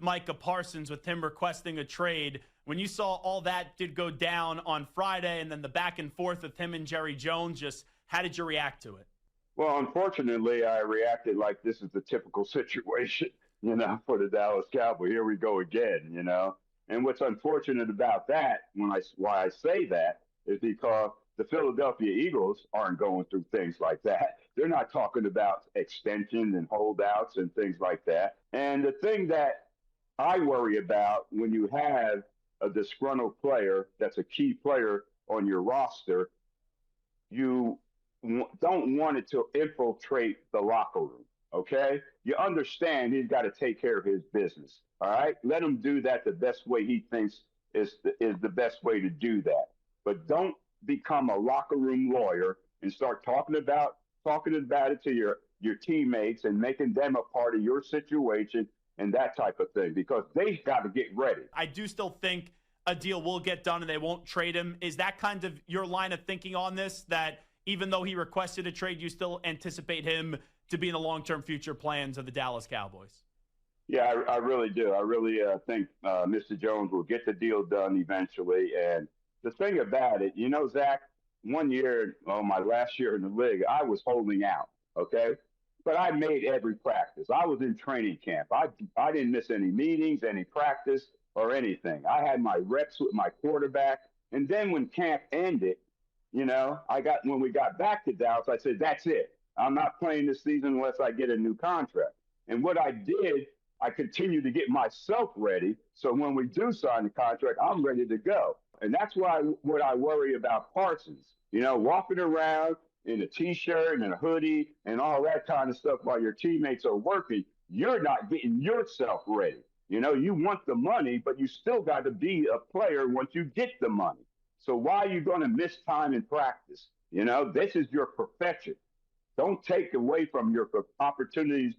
Micah Parsons with him requesting a trade. When you saw all that did go down on Friday and then the back and forth with him and Jerry Jones, just how did you react to it? Well, unfortunately, I reacted like this is the typical situation, for the Dallas Cowboys. Here we go again. And what's unfortunate about that, why I say that, is because the Philadelphia Eagles aren't going through things like that. They're not talking about extensions and holdouts and things like that. And the thing that I worry about when you have a disgruntled player that's a key player on your roster, you don't want it to infiltrate the locker room. Okay, you understand he's got to take care of his business. All right, let him do that the best way he thinks is the best way to do that. But don't become a locker room lawyer and start talking about it to your teammates and making them a part of your situation and that type of thing, because they got to get ready. I do still think a deal will get done and they won't trade him. Is that kind of your line of thinking on this, that even though he requested a trade, you still anticipate him to be in the long-term future plans of the Dallas Cowboys? Yeah, I really do. I really think Mr. Jones will get the deal done eventually. And the thing about it, Zach, one year, my last year in the league, I was holding out, okay? But I made every practice. I was in training camp. I didn't miss any meetings, any practice, or anything. I had my reps with my quarterback. And then when camp ended, when we got back to Dallas, I said, that's it. I'm not playing this season unless I get a new contract. And what I did, I continued to get myself ready. So when we do sign the contract, I'm ready to go. And that's what I worry about Parsons, walking around in a T-shirt and a hoodie and all that kind of stuff while your teammates are working. You're not getting yourself ready. You want the money, but you still got to be a player once you get the money. So why are you going to miss time in practice? This is your profession. Don't take away from your opportunities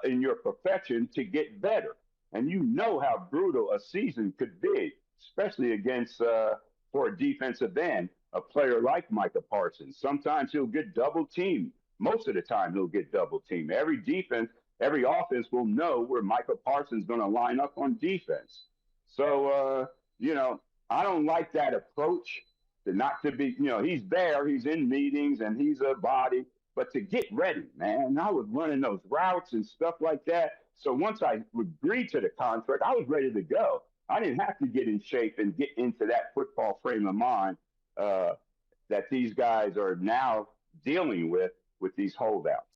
in your profession to get better. And you know how brutal a season could be, especially against for a defensive end, a player like Micah Parsons. Sometimes he'll get double teamed. Most of the time he'll get double teamed. Every offense will know where Micah Parsons is going to line up on defense. So, I don't like that approach not to be, he's there, he's in meetings and he's a body, but to get ready, man. I was running those routes and stuff like that. So once I agreed to the contract, I was ready to go. I didn't have to get in shape and get into that football frame of mind that these guys are now dealing with these holdouts.